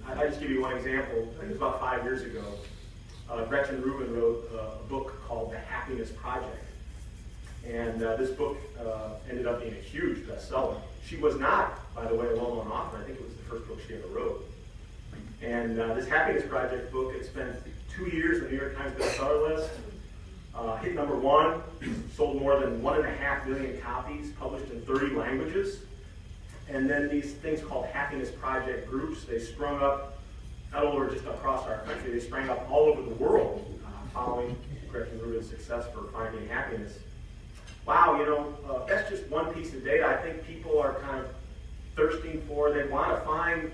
I'll just give you one example. I think it was about 5 years ago. Gretchen Rubin wrote a book called The Happiness Project. And this book ended up being a huge bestseller. She was not, by the way, a well-known author. I think it was the first book she ever wrote. And this Happiness Project book, it spent 2 years on the New York Times bestseller list. Hit #1, sold more than 1.5 million copies, published in 30 languages. And then these things called Happiness Project groups, they sprung up not only just across our country, they sprang up all over the world following Gretchen Rubin's success for finding happiness. Wow, you know, that's just one piece of data I think people are kind of thirsting for. They want to find,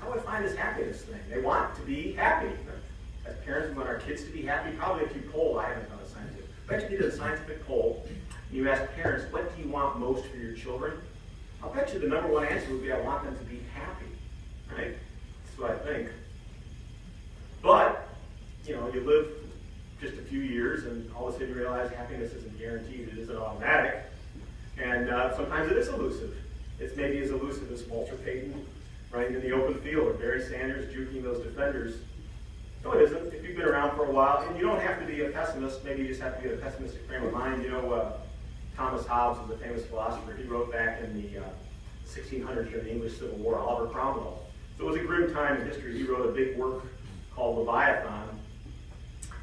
how do I find this happiness thing? They want to be happy. As parents, we want our kids to be happy. Probably if you poll, I haven't done a scientific, but you did a scientific poll, and you ask parents, what do you want most for your children? I'll bet you the #1 answer would be, I want them to be happy, right? That's what I think. But, you know, you live just a few years, and all of a sudden you realize happiness isn't guaranteed, it isn't automatic, and sometimes it is elusive. It's maybe as elusive as Walter Payton running in the open field, or Barry Sanders juking those defenders. No, it isn't. If you've been around for a while, and you don't have to be a pessimist, maybe you just have to be a pessimistic frame of mind. You know, Thomas Hobbes was a famous philosopher. He wrote back in the 1600s during the English Civil War, Oliver Cromwell. So it was a grim time in history. He wrote a big work called Leviathan,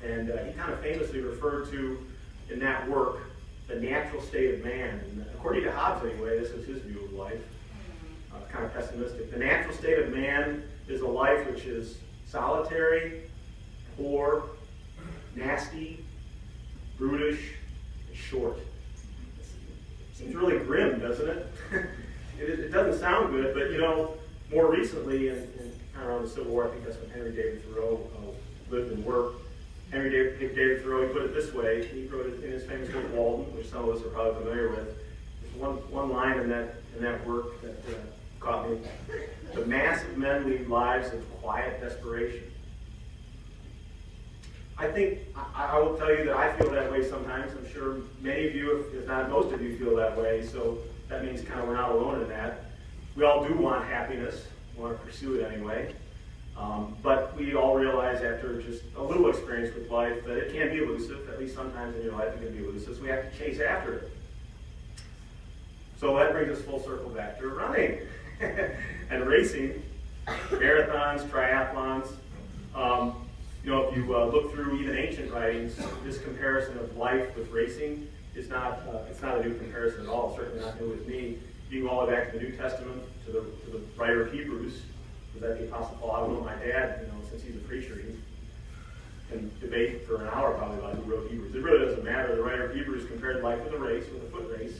and he kind of famously referred to, in that work, the natural state of man. And according to Hobbes, anyway, this is his view of life. Kind of pessimistic. The natural state of man is a life which is solitary, poor, nasty, brutish, and short. Seems really grim, doesn't it? It doesn't sound good, but you know, more recently, in kind of around the Civil War, I think that's when Henry David Thoreau lived and worked. Henry David Thoreau, he put it this way. He wrote it in his famous book Walden, which some of us are probably familiar with. There's one line in that work that caught me. The mass of men lead lives of quiet desperation. I think, I will tell you that I feel that way sometimes. I'm sure many of you, if not most of you, feel that way. So that means kind of we're not alone in that. We all do want happiness. We want to pursue it anyway. But we all realize after just a little experience with life that it can be elusive. At least sometimes in your life it can be elusive. So we have to chase after it. So that brings us full circle back to running and racing, marathons, triathlons. You know, if you look through even ancient writings, this comparison of life with racing is not it's not a new comparison at all. Certainly not new with me. You go all the way back to the New Testament, to the writer of Hebrews. Was that the Apostle Paul? I don't know. My dad, you know, since he's a preacher, he can debate for an hour probably about who wrote Hebrews. It really doesn't matter. The writer of Hebrews compared life with a race, with a foot race.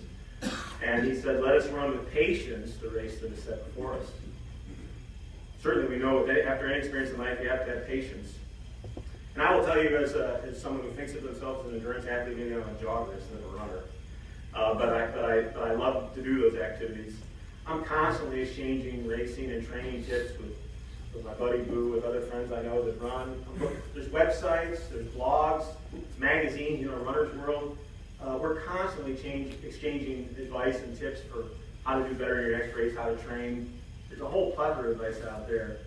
And he said, let us run with patience the race that is set before us. Certainly we know that after any experience in life, you have to have patience. And I will tell you, as someone who thinks of themselves as an endurance athlete, maybe I'm a jogger instead of a runner. But I love to do those activities. I'm constantly exchanging racing and training tips with my buddy Boo, with other friends I know that run. There's websites, there's blogs, magazines, you know, Runner's World. We're constantly exchanging advice and tips for how to do better in your next race, how to train. There's a whole plethora of advice out there.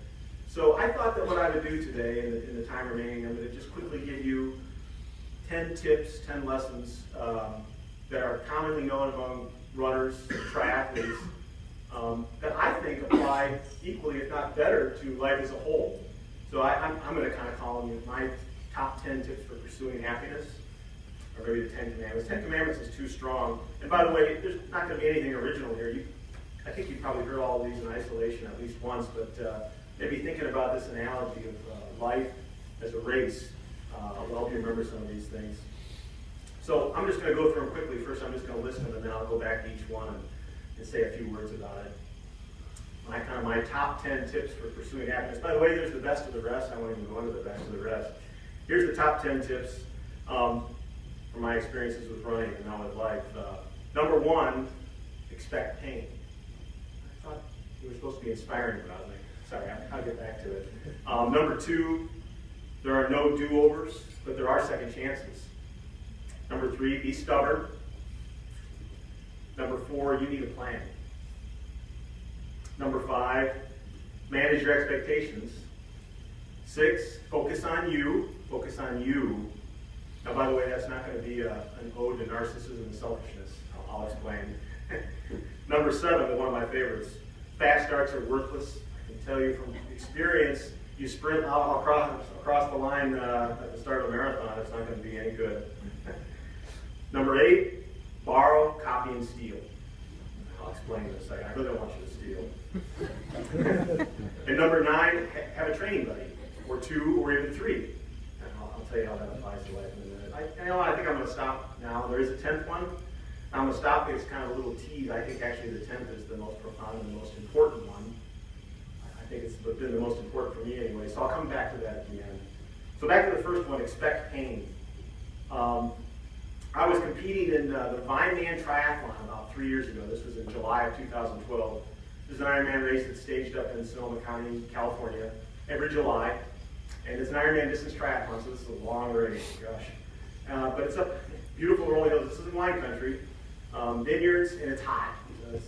So I thought that what I would do today, in the time remaining, I'm going to just quickly give you 10 tips, 10 lessons that are commonly known among runners and triathletes that I think apply equally, if not better, to life as a whole. So I'm going to kind of call them my top 10 tips for pursuing happiness, or maybe the 10 Commandments. 10 Commandments is too strong. And by the way, there's not going to be anything original here. I think you've probably heard all of these in isolation at least once, but maybe thinking about this analogy of life as a race will help you remember some of these things. So I'm just going to go through them quickly. First, I'm just going to list them, and then I'll go back to each one and say a few words about it. My top 10 tips for pursuing happiness. By the way, there's the best of the rest. I won't even go into the best of the rest. Here's the top 10 tips from my experiences with running and now with life. Number 1, expect pain. I thought you were supposed to be inspiring about me. Sorry, I'll get back to it. Number 2, there are no do-overs, but there are second chances. Number 3, be stubborn. Number 4, you need a plan. Number 5, manage your expectations. 6, focus on you. Focus on you. Now, by the way, that's not going to be an ode to narcissism and selfishness. I'll explain. Number 7, one of my favorites. Fast starts are worthless. I can tell you from experience, you sprint out across the line at the start of a marathon, it's not going to be any good. Number 8, borrow, copy, and steal. I'll explain in a second. I really don't want you to steal. And number 9, have a training buddy, or 2, or even 3. And I'll tell you how that applies to life in a minute. I think I'm going to stop now. There is a 10th one. I'm going to stop because it's kind of a little tease. I think actually the 10th is the most profound and the most important one. I think it's been the most important for me anyway, so I'll come back to that at the end. So back to the first one, expect pain. I was competing in the Vineman Triathlon about 3 years ago. This was in July of 2012. This is an Ironman race that's staged up in Sonoma County, California, every July. And it's an Ironman distance triathlon, so this is a long race, gosh. But it's up beautiful rolling hills. This is in wine country. Vineyards, and it's hot.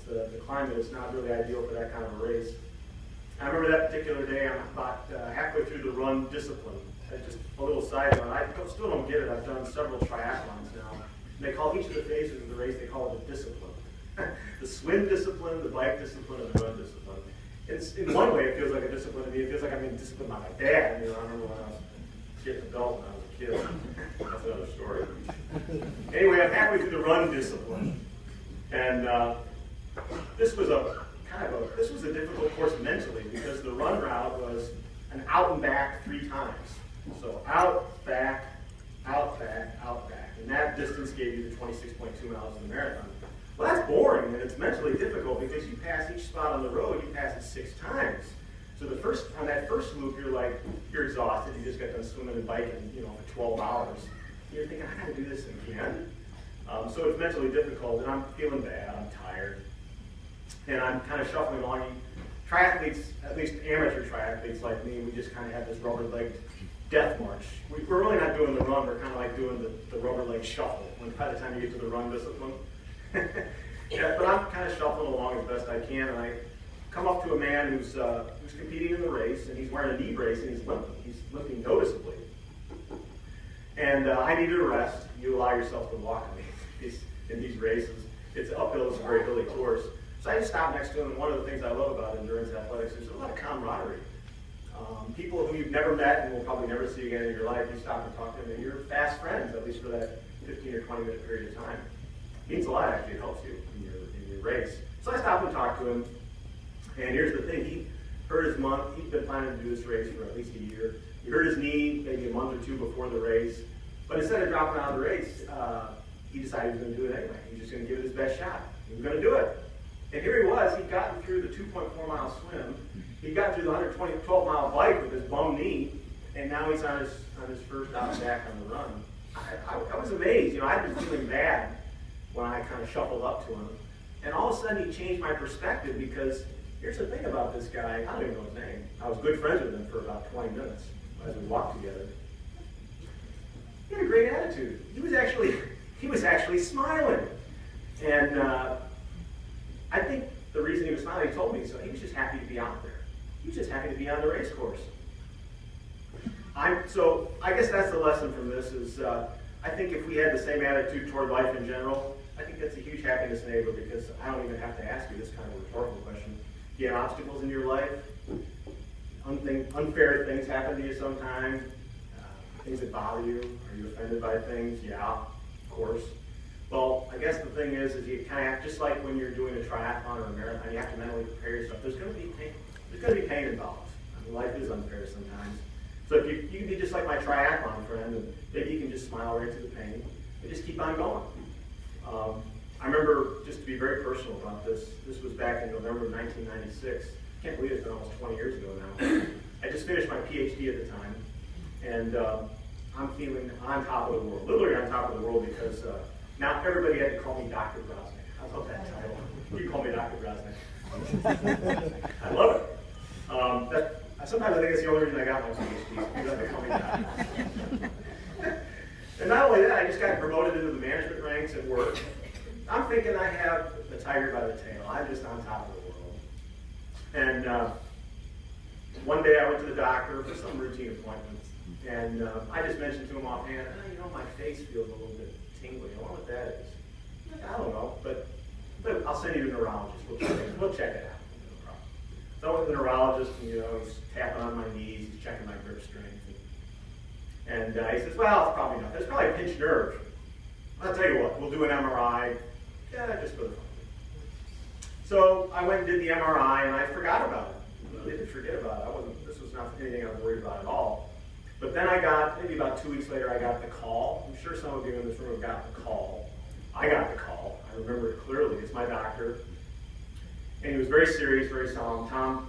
The climate is not really ideal for that kind of a race. I remember that particular day, I'm about halfway through the run discipline. Just a little side note, I still don't get it. I've done several triathlons now. And they call each of the phases of the race, they call it a discipline. The swim discipline, the bike discipline, and the run discipline. It's, in one way, it feels like a discipline to me. It feels like I'm being disciplined by my dad. I remember when I was getting adult when I was a kid. That's another story. Anyway, I'm halfway through the run discipline. And this was a difficult course mentally because the run route was an out and back 3 times. So out, back, out, back, out, back. And that distance gave you the 26.2 miles in the marathon. Well, that's boring and it's mentally difficult because you pass each spot on the road, you pass it 6 times. So on that first loop, you're exhausted. You just got done swimming and biking, for 12 hours. And you're thinking, I got to do this again. So it's mentally difficult, and I'm feeling bad. I'm tired, and I'm kind of shuffling along. Triathletes, at least amateur triathletes like me, we just kind of have this rubber-legged death march. We're really not doing the run. We're kind of like doing the rubber-leg shuffle. By the time you get to the run discipline, but I'm kind of shuffling along as best I can, and I come up to a man who's competing in the race, and he's wearing a knee brace, and he's limping. He's limping noticeably. And I needed a rest. You allow yourself to walk in these races. It's uphill, it's a very hilly course. So I just stopped next to him, and one of the things I love about endurance athletics is there's a lot of camaraderie. People who you've never met and will probably never see again in your life, you stop and talk to them, and you're fast friends, at least for that 15 or 20 minute period of time. It means a lot, actually. It helps you in your race. So I stopped and talked to him, and here's the thing. He hurt his month. He'd been planning to do this race for at least a year. He hurt his knee maybe a month or 2 before the race. But instead of dropping out of the race, he decided he was going to do it anyway. He was just going to give it his best shot. He was going to do it. And here he was. He'd gotten through the 2.4 mile swim. He'd got through the 12 mile bike with his bum knee. And now he's on his first out and back on the run. I was amazed. I'd been feeling bad when I kind of shuffled up to him. And all of a sudden he changed my perspective because here's the thing about this guy. I don't even know his name. I was good friends with him for about 20 minutes as we walked together. He had a great attitude. He was actually smiling. And I think the reason he was smiling, he told me, so he was just happy to be out there. He was just happy to be on the race course. So I guess that's the lesson from this is I think if we had the same attitude toward life in general, I think that's a huge happiness enabler because I don't even have to ask you this kind of rhetorical question. Do you have obstacles in your life? Unfair things happen to you sometimes? Things that bother you? Are you offended by things? Yeah, of course. Well, I guess the thing is you kind of have, just like when you're doing a triathlon or a marathon, you have to mentally prepare yourself. There's going to be pain. There's going to be pain involved. I mean, life is unfair sometimes. So if you can be just like my triathlon friend, and maybe you can just smile right through the pain and just keep on going. I remember, just to be very personal about this was back in November of 1996. I can't believe it's been almost 20 years ago now. I just finished my PhD at the time, and I'm feeling on top of the world, literally on top of the world because now everybody had to call me Dr. Brosnick. I love that title. You call me Dr. Brosnick. I love it. Sometimes I think that's the only reason I got my PhD, because they call me Dr. And not only that, I just got promoted into the management ranks at work. I'm thinking I have the tiger by the tail. I'm just on top of the world. And one day I went to the doctor for some routine appointment, and I just mentioned to him offhand, my face feels a little bit tingly. I wonder what that is. I'm like, I don't know, but I'll send you to a neurologist. We'll check it out. No problem. So I went to the neurologist, and he's tapping on my knees, he's checking my grip strength, and he says, well, it's probably nothing. It's probably a pinched nerve. I'll tell you what, we'll do an MRI, just for the fun. So I went and did the MRI, and I forgot about it. I didn't forget about it. This was not anything I was worried about at all. But then maybe about 2 weeks later, I got the call. I'm sure some of you in this room have gotten the call. I got the call. I remember it clearly. It's my doctor. And he was very serious, very solemn. Tom,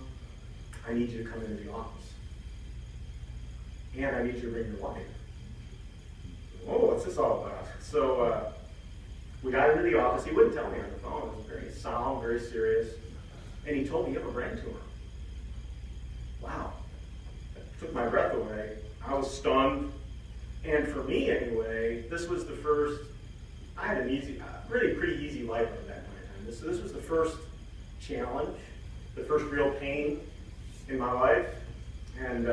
I need you to come into the office. And I need you to bring your wife. Oh, what's this all about? So we got into the office. He wouldn't tell me on the phone. It was very solemn, very serious. And he told me you have a brain tumor. Wow. It took my breath away. I was stunned. And for me anyway, this was the first, I had an really pretty easy life at that point in time. So this was the first challenge, the first real pain in my life. And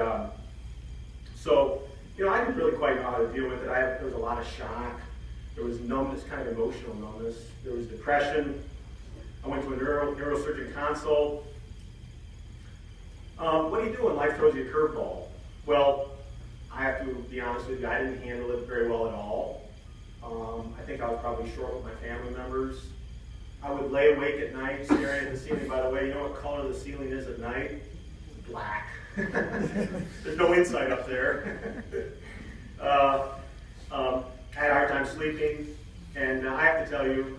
so, I didn't really quite know how to deal with it. There was a lot of shock. There was numbness, kind of emotional numbness. There was depression. I went to a neurosurgeon consult. What do you do when life throws you a curveball? Well, I have to be honest with you, I didn't handle it very well at all. I think I was probably short with my family members. I would lay awake at night staring at the ceiling. By the way, you know what color the ceiling is at night? Black. There's no insight up there. I had a hard time sleeping, and I have to tell you,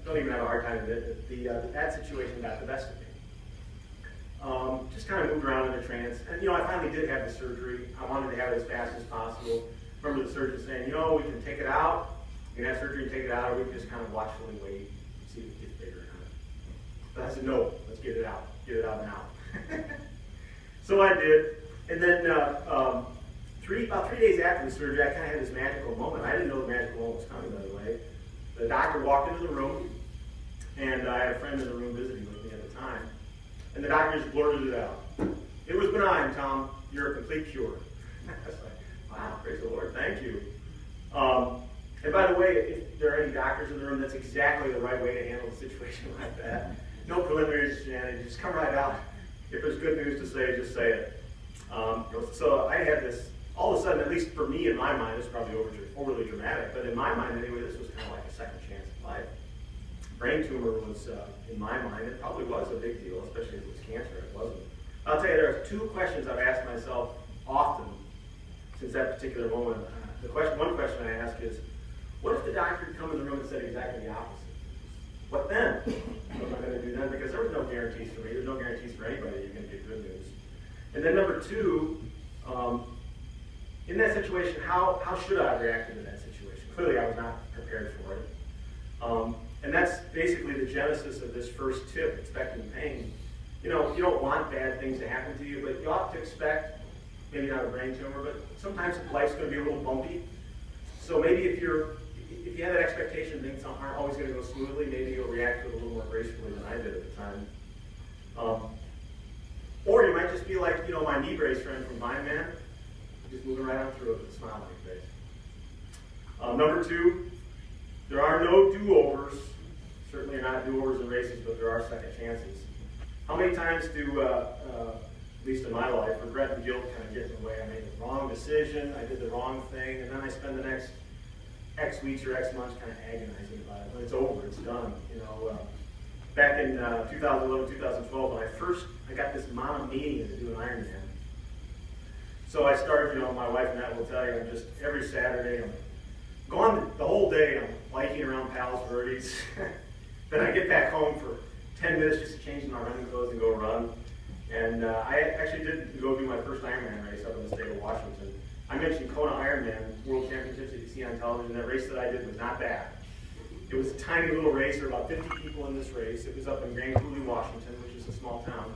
don't even have a hard time with it, that situation got the best of me. Just kind of moved around in a trance, and I finally did have the surgery. I wanted to have it as fast as possible. Remember the surgeon saying, we can take it out, you can have surgery and take it out, or we can just kind of watchfully wait and see if it gets bigger. But I said, no, let's get it out now. So I did, and then about 3 days after the surgery, I kind of had this magical moment. I didn't know the magical moment was coming, by the way. The doctor walked into the room, and I had a friend in the room visiting with me at the time, and the doctor just blurted it out. It was benign, Tom. You're a complete cure. I was like, wow, praise the Lord, thank you. And by the way, if there are any doctors in the room, that's exactly the right way to handle a situation like that. No preliminaries, just come right out. If there's good news to say, just say it. So I had this, all of a sudden, at least for me in my mind, this is probably overly dramatic, but in my mind anyway, this was kind of like a second chance at life. Brain tumor was, in my mind, it probably was a big deal, especially if it was cancer. It wasn't. I'll tell you, there are 2 questions I've asked myself often since that particular moment. One question I ask is, what if the doctor had come in the room and said exactly the opposite? What then? What am I going to do then? Because there was no guarantees for me. There's no guarantees for anybody that you're going to get good news. And then number 2, in that situation, how should I have reacted in that situation? Clearly, I was not prepared for it. And that's basically the genesis of this first tip, expecting pain. You don't want bad things to happen to you, but you ought to expect, maybe not a brain tumor, but sometimes life's going to be a little bumpy. So maybe if you have that expectation things aren't always going to go smoothly, maybe you'll react to it a little more gracefully than I did at the time. Or you might just be like, my knee brace friend from Vine Man, just moving right on through it with a smile on your face. Number 2, there are no do-overs. Certainly not do-overs in races, but there are second chances. How many times do, at least in my life, regret and guilt kind of get in the way? I made the wrong decision, I did the wrong thing, and then I spend the next X weeks or X months kind of agonizing about it. When it's over, it's done. Back in 2011, 2012, when I got this monomania to do an Ironman. So I started, my wife and I will tell you, I'm just every Saturday, I'm gone the whole day, I'm biking around Palos Verdes. Then I get back home for 10 minutes just to change my running clothes and go run. And I actually did go do my first Ironman race up in the state of Washington. I mentioned Kona Ironman World Championships that you see on television. That race that I did was not bad. It was a tiny little race. There were about 50 people in this race. It was up in Grand Coulee, Washington, which is a small town.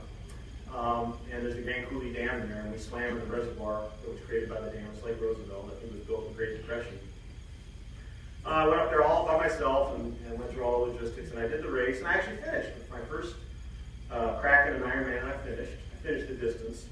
And there's a Grand Coulee Dam there, and we swam in the reservoir that was created by the dam, Lake Roosevelt. I think it was built in the Great Depression. I went up there all by myself and went through all the logistics, and I did the race, and I actually finished. With my first crack at an Ironman, I finished the distance.